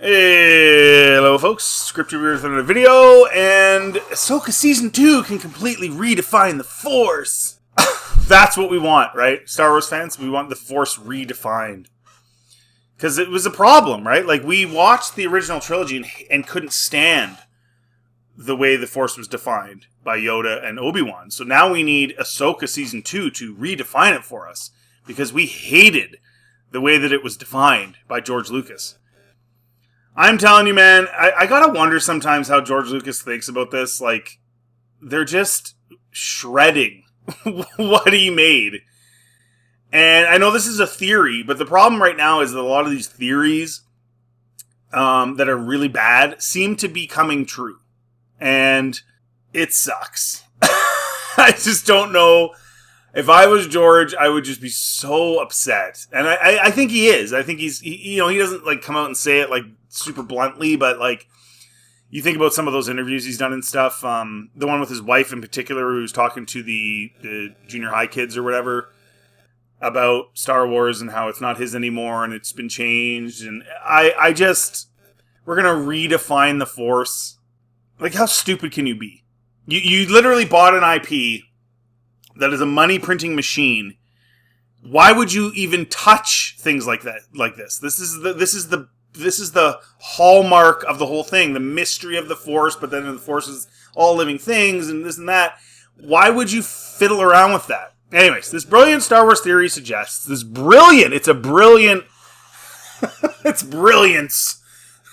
Hey, hello folks, Script Reviewers with another video, and Ahsoka Season 2 can completely redefine the Force. That's what we want, right? Star Wars fans, we want the Force redefined. Because it was a problem, right? Like, we watched the original trilogy and couldn't stand the way the Force was defined by Yoda and Obi-Wan. So now we need Ahsoka Season 2 to redefine it for us. Because we hated the way that it was defined by George Lucas. I'm telling you, man, I gotta wonder sometimes how George Lucas thinks about this. Like, they're just shredding what he made. And I know this is a theory, but the problem right now is that a lot of these theories that are really bad seem to be coming true. And it sucks. I just don't know. If I was George, I would just be so upset. And I think he is. I think he doesn't like come out and say it like super bluntly, but like you think about some of those interviews he's done and stuff. The one with his wife in particular, who was talking to the junior high kids or whatever about Star Wars and how it's not his anymore and it's been changed. And we're going to redefine the Force. Like, how stupid can you be? You literally bought an IP that is a money printing machine. Why would you even touch things like that? Like this? This is the hallmark of the whole thing. The mystery of the Force, but then the Force is all living things and this and that. Why would you fiddle around with that? Anyways, this brilliant Star Wars theory suggests it's brilliance.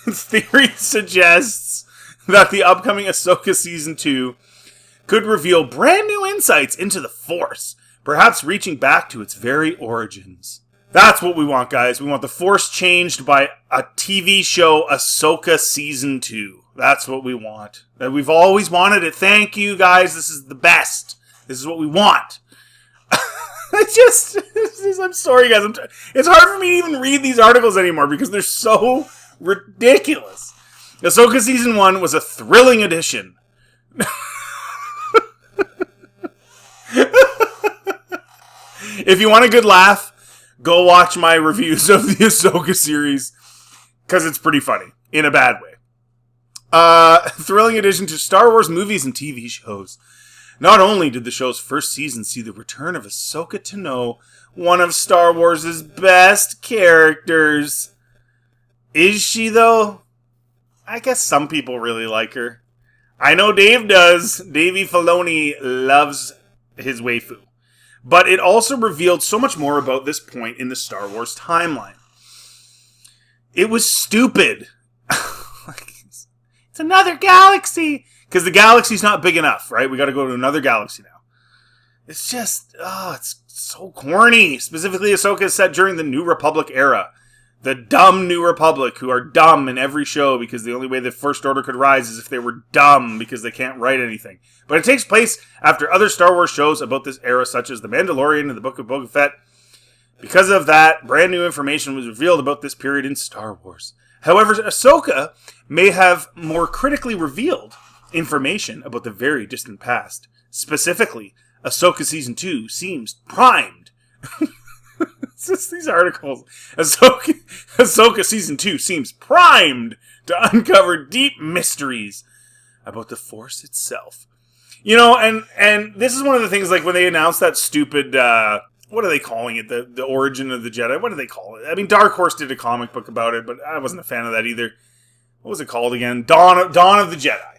This theory suggests that the upcoming Ahsoka Season 2 could reveal brand new insights into the Force, perhaps reaching back to its very origins. That's what we want, guys. We want the Force changed by a TV show, Ahsoka Season 2. That's what we want. We've always wanted it. Thank you, guys. This is the best. This is what we want. I'm sorry, guys. It's hard for me to even read these articles anymore because they're so ridiculous. Ahsoka Season 1 was a thrilling addition. If you want a good laugh, go watch my reviews of the Ahsoka series, because it's pretty funny, in a bad way. Thrilling addition to Star Wars movies and TV shows. Not only did the show's first season see the return of Ahsoka Tano, one of Star Wars' best characters. Is she, though? I guess some people really like her. I know Dave does. Davey Filoni loves his waifu. But it also revealed so much more about this point in the Star Wars timeline. It was stupid. It's another galaxy. Because the galaxy's not big enough, right? We got to go to another galaxy now. It's just, it's so corny. Specifically, Ahsoka is set during the New Republic era. The dumb New Republic, who are dumb in every show because the only way the First Order could rise is if they were dumb because they can't write anything. But it takes place after other Star Wars shows about this era, such as The Mandalorian and the Book of Boba Fett. Because of that, brand new information was revealed about this period in Star Wars. However, Ahsoka may have more critically revealed information about the very distant past. Specifically, Ahsoka Season 2 seems primed. It's just these articles. Ahsoka Season 2 seems primed to uncover deep mysteries about the Force itself. You know, and this is one of the things, like, when they announced that stupid, what are they calling it? The origin of the Jedi? What do they call it? I mean, Dark Horse did a comic book about it, but I wasn't a fan of that either. What was it called again? Dawn of the Jedi.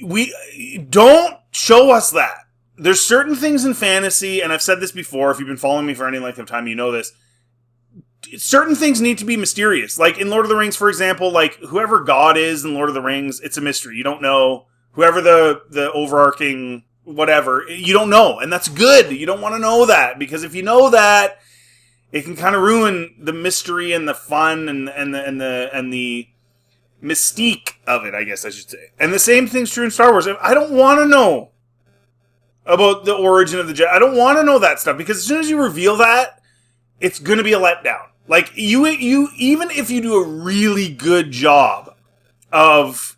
We don't show us that. There's certain things in fantasy, and I've said this before, if you've been following me for any length of time, you know this. Certain things need to be mysterious. Like in Lord of the Rings, for example, like whoever God is in Lord of the Rings, it's a mystery. You don't know. Whoever the overarching whatever, you don't know. And that's good. You don't want to know that, because if you know that, it can kind of ruin the mystery and the fun and the mystique of it, I guess I should say. And the same thing's true in Star Wars. I don't want to know about the origin of the Jedi. I don't want to know that stuff, because as soon as you reveal that, it's going to be a letdown. Like, you even if you do a really good job of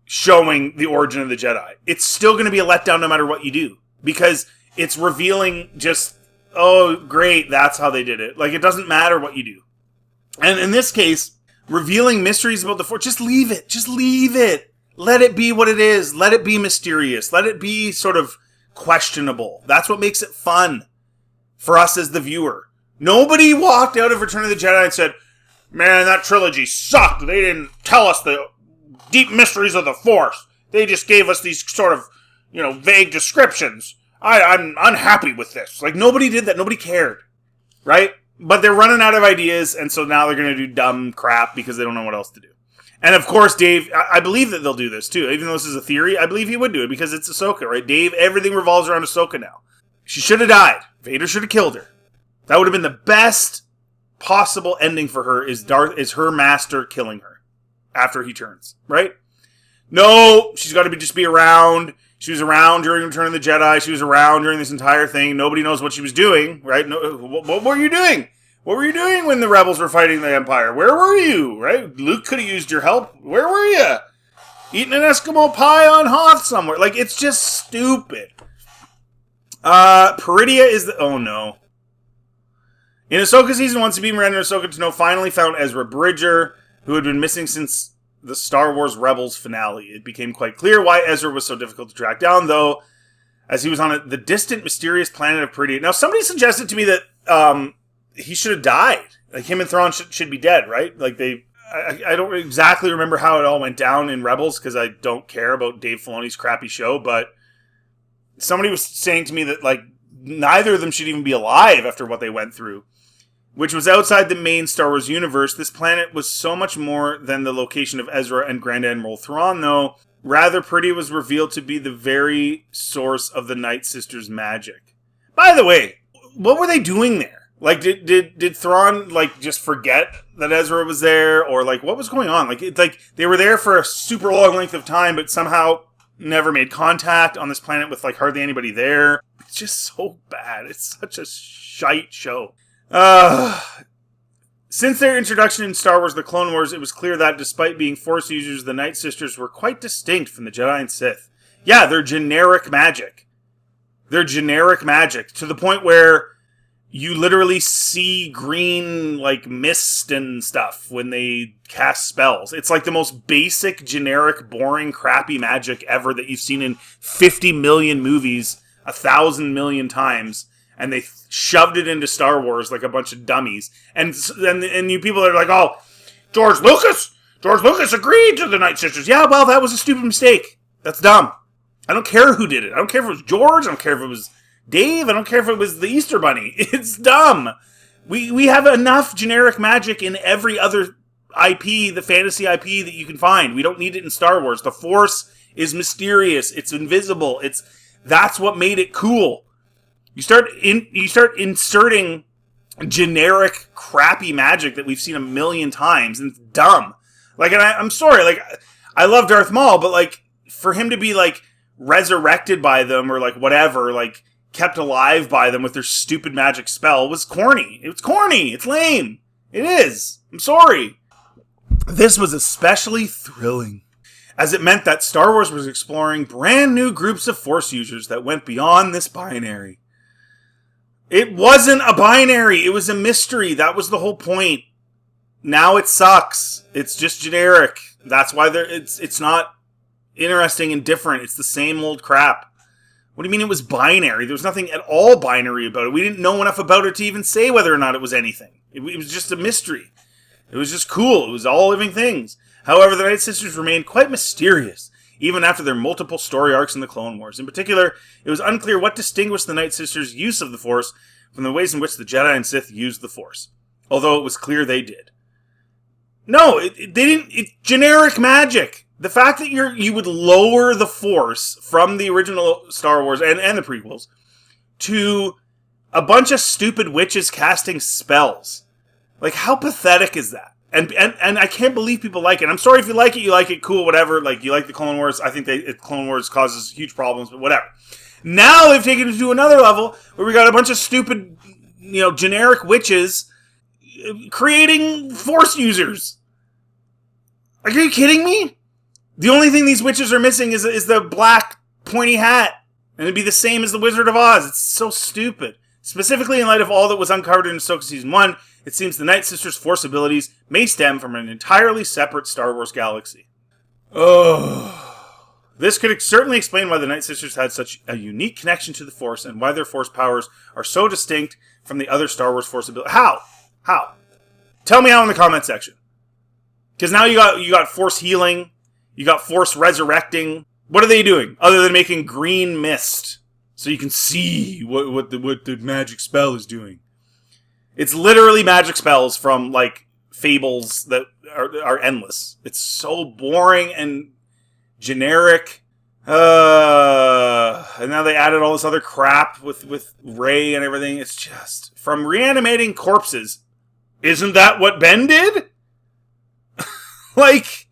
showing the origin of the Jedi, it's still going to be a letdown no matter what you do, because it's revealing just, oh, great, that's how they did it. Like, it doesn't matter what you do. And in this case, revealing mysteries about the Force. Just leave it. Just leave it. Let it be what it is. Let it be mysterious. Let it be sort of questionable. That's what makes it fun for us as the viewer. Nobody walked out of Return of the Jedi and said, man, that trilogy sucked. They didn't tell us the deep mysteries of the Force. They just gave us these sort of, vague descriptions. I'm unhappy with this. Like, nobody did that. Nobody cared. Right? But they're running out of ideas, and so now they're going to do dumb crap because they don't know what else to do. And of course, Dave, I believe that they'll do this too. Even though this is a theory, I believe he would do it because it's Ahsoka, right? Dave, everything revolves around Ahsoka now. She should have died. Vader should have killed her. That would have been the best possible ending for her, is her master killing her after he turns, right? No, she's got to just be around. She was around during Return of the Jedi. She was around during this entire thing. Nobody knows what she was doing, right? No, what were you doing? What were you doing when the rebels were fighting the Empire? Where were you, right? Luke could have used your help. Where were you? Eating an Eskimo pie on Hoth somewhere. Like, it's just stupid. Peridia is the... Oh, no. In Ahsoka Season 1, Sabine Wren and Ahsoka Tano finally found Ezra Bridger, who had been missing since the Star Wars Rebels finale. It became quite clear why Ezra was so difficult to track down, though, as he was on the distant, mysterious planet of Peridia. Now, somebody suggested to me that he should have died. Like, him and Thrawn should be dead, right? Like, I don't exactly remember how it all went down in Rebels, because I don't care about Dave Filoni's crappy show, but somebody was saying to me that, like, neither of them should even be alive after what they went through, which was outside the main Star Wars universe. This planet was so much more than the location of Ezra and Grand Admiral Thrawn, though. Rather, Peridia was revealed to be the very source of the Night Sisters' magic. By the way, what were they doing there? Like, did Thrawn, like, just forget that Ezra was there? Or, like, what was going on? Like, it's like they were there for a super long length of time, but somehow never made contact on this planet with, like, hardly anybody there. It's just so bad. It's such a shite show. Since their introduction in Star Wars The Clone Wars, it was clear that, despite being Force users, the Night Sisters were quite distinct from the Jedi and Sith. Yeah, they're generic magic. They're generic magic, to the point where you literally see green, like, mist and stuff when they cast spells. It's like the most basic, generic, boring, crappy magic ever that you've seen in 50 million movies 1,000 million times. And they shoved it into Star Wars like a bunch of dummies. And you people are like, oh, George Lucas agreed to the Night Sisters. Yeah, well, that was a stupid mistake. That's dumb. I don't care who did it. I don't care if it was George. I don't care if it was Dave. I don't care if it was the Easter Bunny. It's dumb. We have enough generic magic in every other IP, the fantasy IP that you can find. We don't need it in Star Wars. The Force is mysterious. It's invisible. That's what made it cool. You start inserting generic, crappy magic that we've seen a million times, and it's dumb. Like, and I'm sorry, like, I love Darth Maul, but, like, for him to be, like, resurrected by them, or, like, whatever, like, kept alive by them with their stupid magic spell was corny. It was corny. It's lame. It is. I'm sorry. This was especially thrilling, as it meant that Star Wars was exploring brand new groups of Force users that went beyond this binary. It wasn't a binary. It was a mystery. That was the whole point. Now it sucks. It's just generic. That's why it's not interesting and different. It's the same old crap. What do you mean it was binary? There was nothing at all binary about it. We didn't know enough about it to even say whether or not it was anything. It was just a mystery. It was just cool. It was all living things. However, the Night Sisters remained quite mysterious, even after their multiple story arcs in the Clone Wars. In particular, it was unclear what distinguished the Night Sisters' use of the Force from the ways in which the Jedi and Sith used the Force, although it was clear they did. No, they didn't. It's generic magic. The fact that you would lower the Force from the original Star Wars and the prequels to a bunch of stupid witches casting spells. Like, how pathetic is that? And I can't believe people like it. I'm sorry if you like it, cool, whatever. Like, you like the Clone Wars. I think Clone Wars causes huge problems, but whatever. Now they've taken it to another level where we got a bunch of stupid, generic witches creating Force users. Are you kidding me? The only thing these witches are missing is the black pointy hat. And it'd be the same as the Wizard of Oz. It's so stupid. Specifically in light of all that was uncovered in Ahsoka Season 1, it seems the Night Sisters' Force abilities may stem from an entirely separate Star Wars galaxy. Oh. This could certainly explain why the Night Sisters had such a unique connection to the Force and why their Force powers are so distinct from the other Star Wars Force abilities. How? How? Tell me how in the comment section. Because now you got Force healing, you got Force resurrecting. What are they doing other than making green mist so you can see what the magic spell is doing? It's literally magic spells from like fables that are endless. It's so boring and generic. And now they added all this other crap with Rey and everything. It's just from reanimating corpses. Isn't that what Ben did? Like,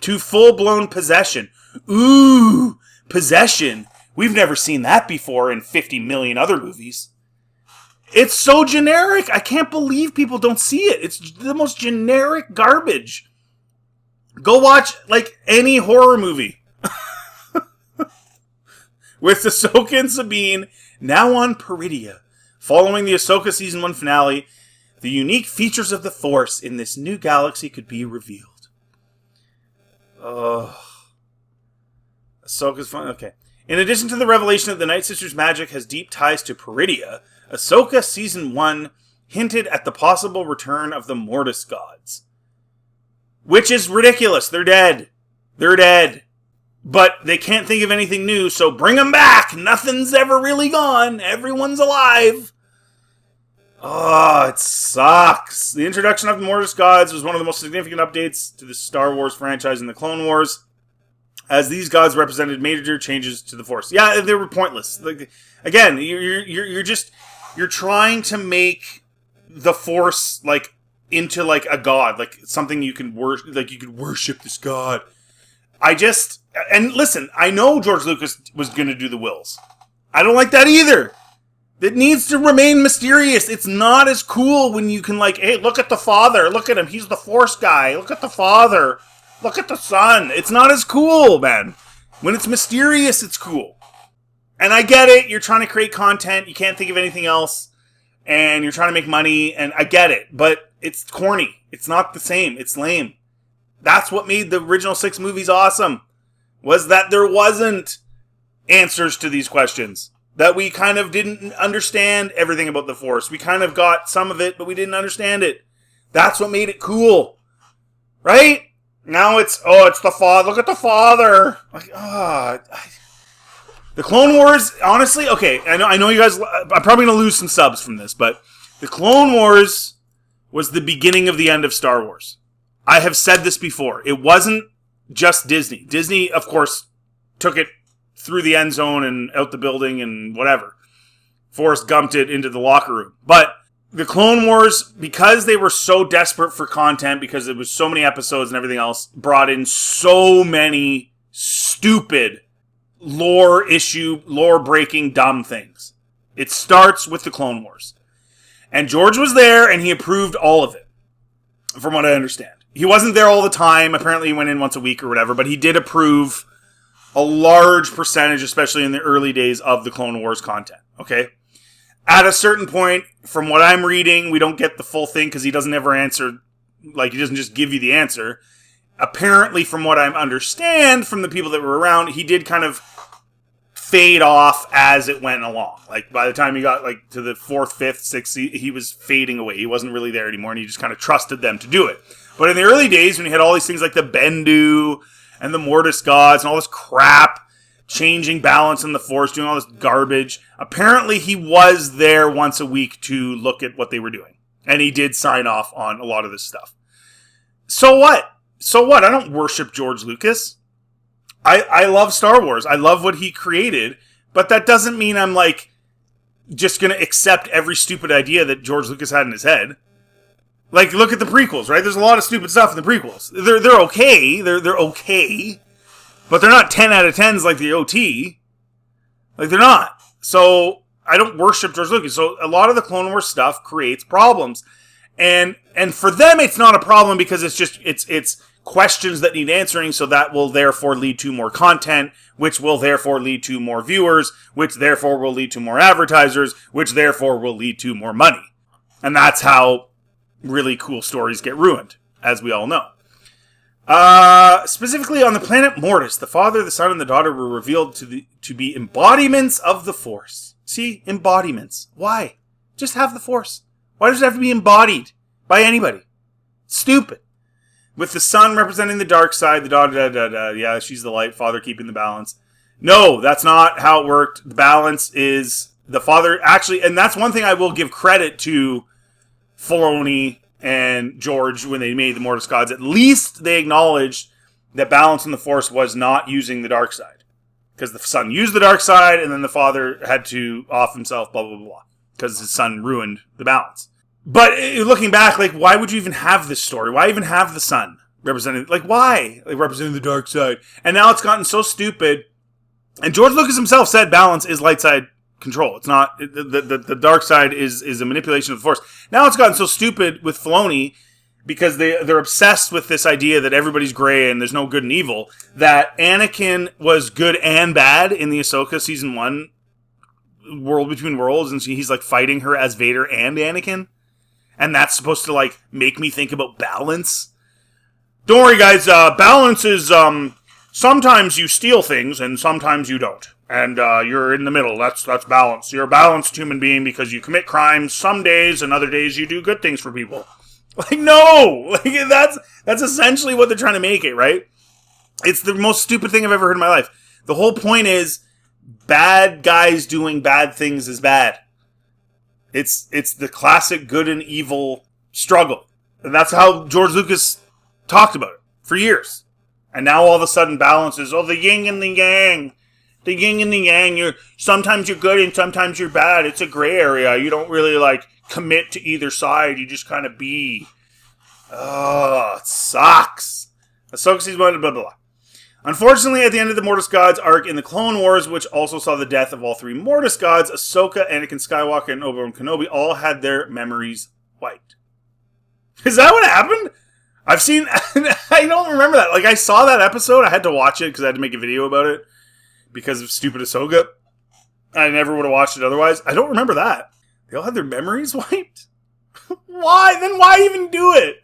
to full-blown possession. Ooh, possession. We've never seen that before in 50 million other movies. It's so generic. I can't believe people don't see it. It's the most generic garbage. Go watch, like, any horror movie. With Ahsoka and Sabine now on Peridia. Following the Ahsoka Season 1 finale, the unique features of the Force in this new galaxy could be revealed. Ahsoka's fun. Okay. In addition to the revelation that the Night Sisters' magic has deep ties to Peridia, Ahsoka Season 1 hinted at the possible return of the Mortis Gods. Which is ridiculous. They're dead. They're dead. But they can't think of anything new, so bring them back. Nothing's ever really gone. Everyone's alive. Oh, it sucks. The introduction of the Mortis Gods was one of the most significant updates to the Star Wars franchise in the Clone Wars, as these gods represented major changes to the Force. Yeah, they were pointless. Like, again, you're trying to make the Force like into like a god, like something you can worship. Like you could worship this god. And listen, I know George Lucas was going to do the Wills. I don't like that either. It needs to remain mysterious. It's not as cool when you can like, hey, look at the father. Look at him. He's the Force guy. Look at the father. Look at the son. It's not as cool, man. When it's mysterious, it's cool. And I get it. You're trying to create content. You can't think of anything else. And you're trying to make money. And I get it. But it's corny. It's not the same. It's lame. That's what made the original 6 movies awesome. Was that there wasn't answers to these questions. That we kind of didn't understand everything about the Force. We kind of got some of it, but we didn't understand it. That's what made it cool. Right? Now it's the father. Look at the father. Like, the Clone Wars, honestly, okay, I know you guys, I'm probably going to lose some subs from this, but the Clone Wars was the beginning of the end of Star Wars. I have said this before. It wasn't just Disney. Disney, of course, took it through the end zone and out the building and whatever. Forrest Gumped it into the locker room. But the Clone Wars, because they were so desperate for content, because there was so many episodes and everything else, brought in so many stupid lore-breaking dumb things. It starts with the Clone Wars. And George was there and he approved all of it, from what I understand. He wasn't there all the time. Apparently he went in once a week or whatever, but he did approve a large percentage, especially in the early days of the Clone Wars content, okay? At a certain point, from what I'm reading, we don't get the full thing because he doesn't ever answer, like he doesn't just give you the answer. Apparently, from what I understand from the people that were around, he did kind of fade off as it went along. Like by the time he got like to the 4th, 5th, 6th, he was fading away. He wasn't really there anymore and he just kind of trusted them to do it. But in the early days, when you had all these things like the Bendu and the Mortis Gods and all this crap, changing balance in the Force, doing all this garbage, apparently he was there once a week to look at what they were doing. And he did sign off on a lot of this stuff. So what? So what? I don't worship George Lucas. I love Star Wars. I love what he created. But that doesn't mean I'm like just going to accept every stupid idea that George Lucas had in his head. Like, look at the prequels, right? There's a lot of stupid stuff in the prequels. They're okay. They're okay. But they're not 10 out of 10s like the OT. Like, they're not. So, I don't worship George Lucas. So, a lot of the Clone Wars stuff creates problems. And for them, it's not a problem because it's questions that need answering, so that will therefore lead to more content, which will therefore lead to more viewers, which therefore will lead to more advertisers, which therefore will lead to more money. And that's how really cool stories get ruined, as we all know. Specifically on the planet Mortis, the father, the son, and the daughter were revealed to be embodiments of the Force. See? Embodiments. Why? Just have the Force. Why does it have to be embodied by anybody? Stupid. With the son representing the dark side, the daughter, yeah, she's the light, father keeping the balance. No, that's not how it worked. The balance is the father, actually, and that's one thing I will give credit to Filoni and George when they made the Mortis Gods. At least they acknowledged that balance in the Force was not using the dark side. Because the son used the dark side, and then the father had to off himself, blah, blah, blah. Because his son ruined the balance. But looking back, like, why would you even have this story? Why even have the son representing, like, why? Like, representing the dark side. And now it's gotten so stupid. And George Lucas himself said balance is light side control. It's not, the dark side is a manipulation of the Force. Now it's gotten so stupid with Filoni, because they're obsessed with this idea that everybody's gray and there's no good and evil, that Anakin was good and bad in the Ahsoka Season 1 World Between Worlds, and he's, like, fighting her as Vader and Anakin. And that's supposed to, like, make me think about balance. Don't worry, guys. Balance is, sometimes you steal things and sometimes you don't. And you're in the middle. That's balance. You're a balanced human being because you commit crimes some days and other days you do good things for people. Like, no! Like, that's essentially what they're trying to make it, right? It's the most stupid thing I've ever heard in my life. The whole point is, bad guys doing bad things is bad. It's the classic good and evil struggle. And that's how George Lucas talked about it for years. And now all of a sudden balance is, the yin and the yang. The yin and the yang. Sometimes you're good and sometimes you're bad. It's a gray area. You don't really, like, commit to either side. You just kind of be. Oh, it sucks. Ahsoka season 1, blah, blah, blah. Unfortunately, at the end of the Mortis Gods arc in the Clone Wars, which also saw the death of all three Mortis Gods, Ahsoka, Anakin Skywalker, and Obi-Wan Kenobi all had their memories wiped. Is that what happened? I've seen... I don't remember that. Like, I saw that episode. I had to watch it because I had to make a video about it because of stupid Ahsoka. I never would have watched it otherwise. I don't remember that. They all had their memories wiped? Why? Then why even do it?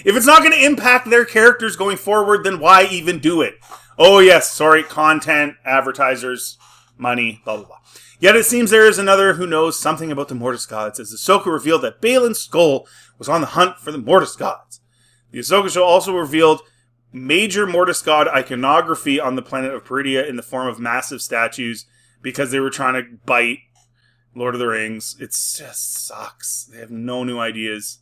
If it's not going to impact their characters going forward, then why even do it? Oh, yes, sorry, content, advertisers, money, blah, blah, blah. Yet it seems there is another who knows something about the Mortis Gods, as Ahsoka revealed that Baylan Skoll was on the hunt for the Mortis Gods. The Ahsoka show also revealed major Mortis God iconography on the planet of Peridea in the form of massive statues because they were trying to bite Lord of the Rings. It just sucks. They have no new ideas.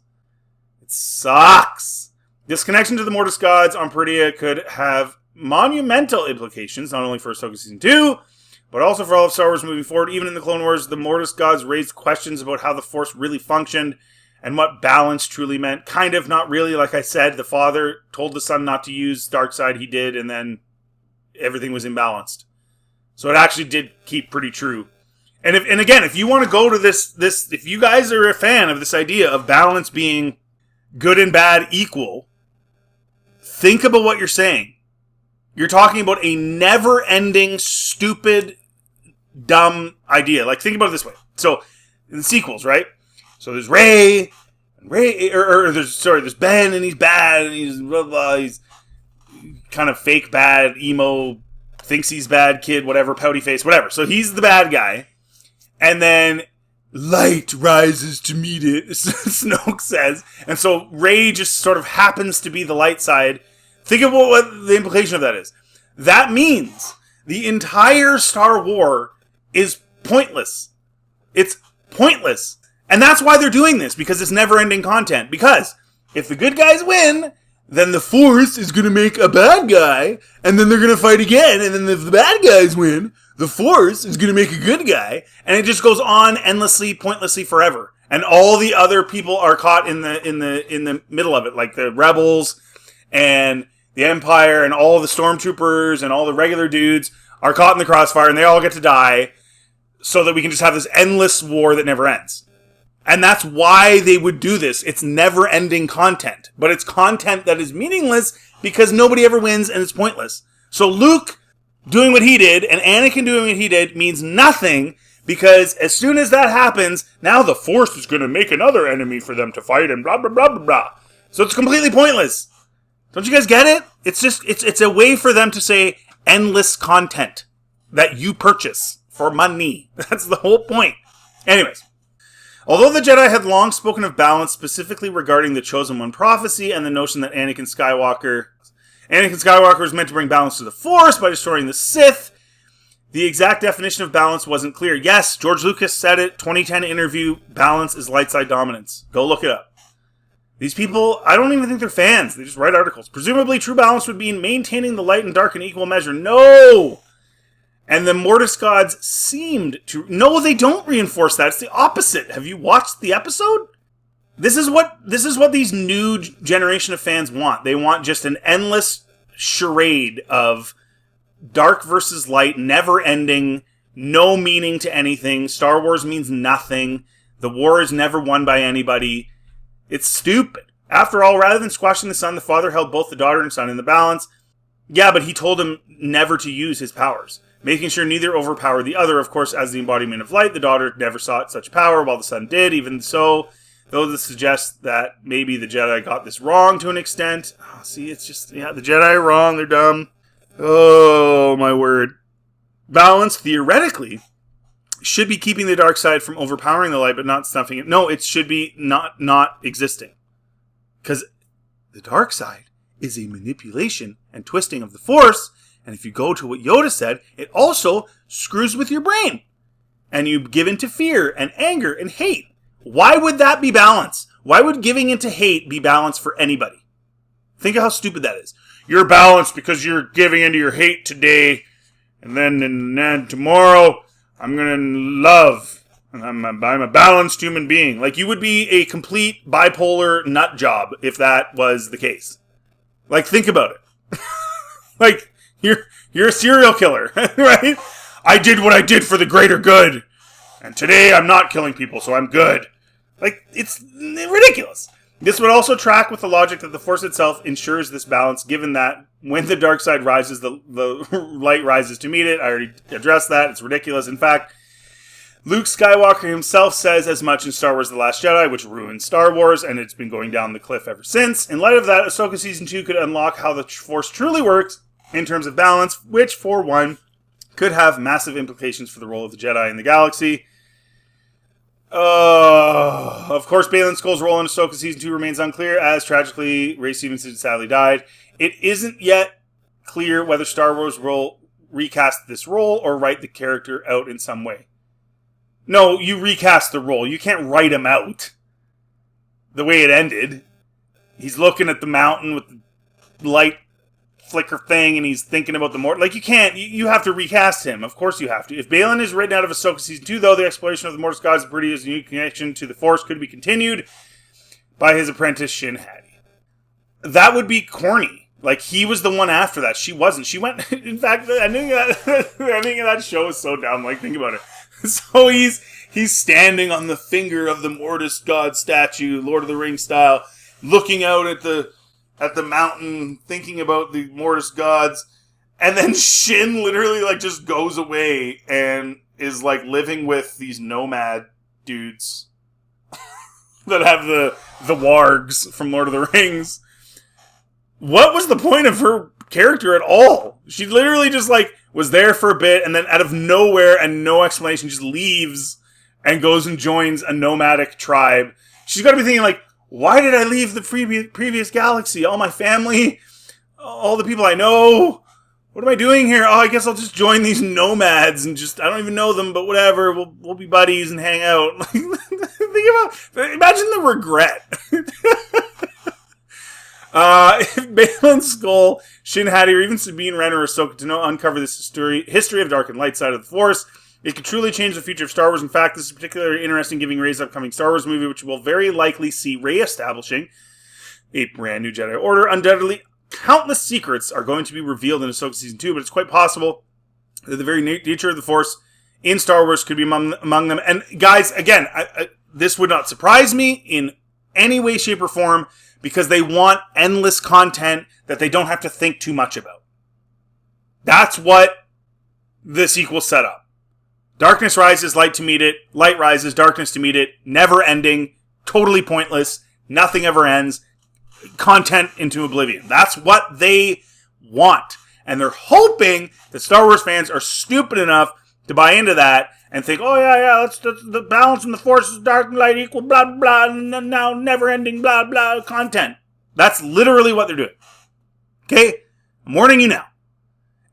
It sucks. This connection to the Mortis Gods on Peridea could have monumental implications, not only for Ahsoka Season 2, but also for all of Star Wars moving forward. Even in the Clone Wars, the Mortis Gods raised questions about how the Force really functioned and what balance truly meant. Kind of, not really. Like I said, the father told the son not to use dark side. He did, and then everything was imbalanced. So it actually did keep pretty true. And again, if you want to go to this, if you guys are a fan of this idea of balance being good and bad equal, think about what you're saying. You're talking about a never-ending, stupid, dumb idea. Like, think about it this way. So, in the sequels, right? So there's Rey, there's Ben, and he's bad, and he's blah, blah, he's kind of fake bad, emo, thinks he's bad kid, whatever, pouty face, whatever. So he's the bad guy. And then light rises to meet it, Snoke says. And so Rey just sort of happens to be the light side. Think of what the implication of that is. That means the entire Star War is pointless. It's pointless. And that's why they're doing this, because it's never-ending content. Because if the good guys win, then the Force is going to make a bad guy, and then they're going to fight again, and then if the bad guys win, the Force is going to make a good guy, and it just goes on endlessly, pointlessly forever. And all the other people are caught in the middle of it, like the Rebels and the Empire and all the Stormtroopers and all the regular dudes are caught in the crossfire, and they all get to die, so that we can just have this endless war that never ends. And that's why they would do this. It's never-ending content. But it's content that is meaningless because nobody ever wins and it's pointless. So Luke doing what he did and Anakin doing what he did means nothing Because as soon as that happens, now the Force is going to make another enemy for them to fight and blah, blah, blah, blah, blah. So it's completely pointless. Don't you guys get it? It's just, it's a way for them to say endless content that you purchase for money. That's the whole point. Anyways. Although the Jedi had long spoken of balance, specifically regarding the Chosen One prophecy and the notion that Anakin Skywalker was meant to bring balance to the Force by destroying the Sith, the exact definition of balance wasn't clear. Yes, George Lucas said it, 2010 interview, balance is light side dominance. Go look it up. These people, I don't even think they're fans. They just write articles. Presumably, true balance would be in maintaining the light and dark in equal measure. No! And the Mortis Gods seemed to... No, they don't reinforce that. It's the opposite. Have you watched the episode? This is what these new generation of fans want. They want just an endless charade of dark versus light, never ending, no meaning to anything. Star Wars means nothing. The war is never won by anybody. It's stupid. After all, rather than squashing the son, the father held both the daughter and son in the balance. Yeah, but he told him never to use his powers, making sure neither overpowered the other. Of course, as the embodiment of light, the daughter never sought such power, while the son did. Even so, though this suggests that maybe the Jedi got this wrong to an extent. Oh, see, it's just, yeah, the Jedi are wrong, they're dumb. Oh, my word. Balance, theoretically, should be keeping the dark side from overpowering the light, but not stuffing it. No, it should be not existing. Because the dark side is a manipulation and twisting of the Force. And if you go to what Yoda said, it also screws with your brain. And you give into fear and anger and hate. Why would that be balance? Why would giving into hate be balance for anybody? Think of how stupid that is. You're balanced because you're giving into your hate today. And then tomorrow, I'm going to love. And I'm a balanced human being. Like, you would be a complete bipolar nut job if that was the case. Like, think about it. Like, you're a serial killer, right? I did what I did for the greater good. And today I'm not killing people, so I'm good. Like, it's ridiculous. This would also track with the logic that the Force itself ensures this balance, given that when the dark side rises, the light rises to meet it. I already addressed that. It's ridiculous. In fact, Luke Skywalker himself says as much in Star Wars The Last Jedi, which ruined Star Wars, and it's been going down the cliff ever since. In light of that, Ahsoka Season 2 could unlock how the Force truly works in terms of balance, which, for one, could have massive implications for the role of the Jedi in the galaxy. Of course, Baylan Skoll's role in Ahsoka Season 2 remains unclear, as tragically Ray Stevenson sadly died. It isn't yet clear whether Star Wars will recast this role or write the character out in some way. No, you recast the role. You can't write him out the way it ended. He's looking at the mountain with the light flicker thing, and he's thinking about the Mortis. Like, you can't. You have to recast him. Of course you have to. If Baylan is written out of Ahsoka Season 2, though, the exploration of the Mortis Gods' pretty as a unique connection to the Force could be continued by his apprentice Shin Hati. That would be corny. Like, he was the one after that. She wasn't. She went... In fact, the ending of that show is so dumb. Like, think about it. So he's standing on the finger of the Mortis God statue, Lord of the Rings style, looking out at the mountain, thinking about the Mortis Gods, and then Shin literally, like, just goes away and is, like, living with these nomad dudes that have the wargs from Lord of the Rings. What was the point of her character at all? She literally just, like, was there for a bit, and then out of nowhere and no explanation just leaves and goes and joins a nomadic tribe. She's got to be thinking, like, why did I leave the previous galaxy? All my family? All the people I know? What am I doing here? Oh, I guess I'll just join these nomads and just, I don't even know them, but whatever. We'll be buddies and hang out. Think about, imagine the regret. If Baylan Skoll, Shin Hati, or even Sabine Wren or Ahsoka to uncover this history of dark and light side of the Force, it could truly change the future of Star Wars. In fact, this is particularly interesting given Rey's upcoming Star Wars movie, which will very likely see Rey establishing a brand new Jedi Order. Undoubtedly, countless secrets are going to be revealed in Ahsoka Season 2, but it's quite possible that the very nature of the Force in Star Wars could be among them. And guys, again, this would not surprise me in any way, shape, or form, because they want endless content that they don't have to think too much about. That's what the sequel set up. Darkness rises, light to meet it. Light rises, darkness to meet it. Never ending. Totally pointless. Nothing ever ends. Content into oblivion. That's what they want. And they're hoping that Star Wars fans are stupid enough to buy into that and think, oh, yeah, that's the balance in the Force is dark and light equal, blah, blah, and now never-ending, blah, blah, content. That's literally what they're doing. Okay? I'm warning you now.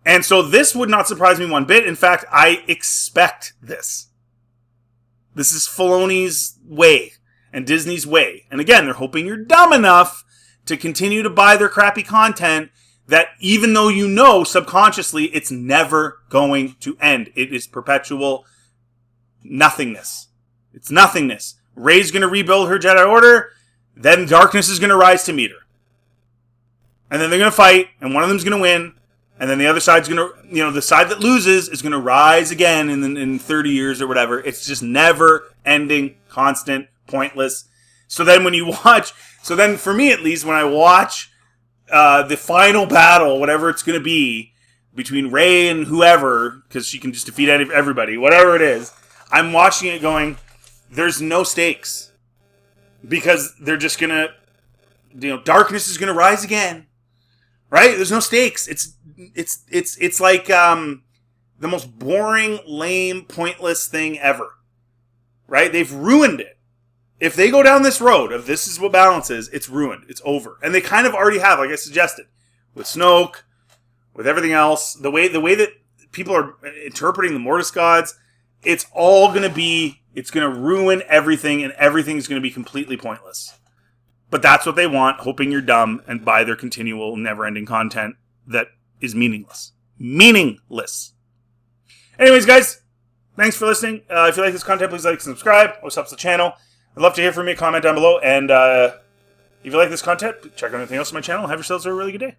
And so this would not surprise me one bit. In fact, I expect this. This is Filoni's way and Disney's way. And again, they're hoping you're dumb enough to continue to buy their crappy content that even though you know subconsciously it's never going to end. It is perpetual nothingness. It's nothingness. Rey's going to rebuild her Jedi Order, then darkness is going to rise to meet her. And then they're going to fight, and one of them's going to win, and then the other side's going to, the side that loses is going to rise again in 30 years or whatever. It's just never ending, constant, pointless. So then for me at least, when I watch the final battle, whatever it's going to be, between Rey and whoever, because she can just defeat everybody, whatever it is, I'm watching it going, there's no stakes. Because they're just going to, darkness is going to rise again. Right? There's no stakes. It's like the most boring, lame, pointless thing ever. Right? They've ruined it. If they go down this road of this is what balance is, it's ruined. It's over. And they kind of already have, like I suggested. With Snoke, with everything else, the way that people are interpreting the Mortis Gods, it's all going to ruin everything, and everything's going to be completely pointless. But that's what they want, hoping you're dumb and buy their continual, never-ending content that is meaningless. Meaningless. Anyways, guys, thanks for listening. If you like this content, please like and subscribe. Always helps the channel. I'd love to hear from you. Comment down below. And if you like this content, check out anything else on my channel. Have yourselves a really good day.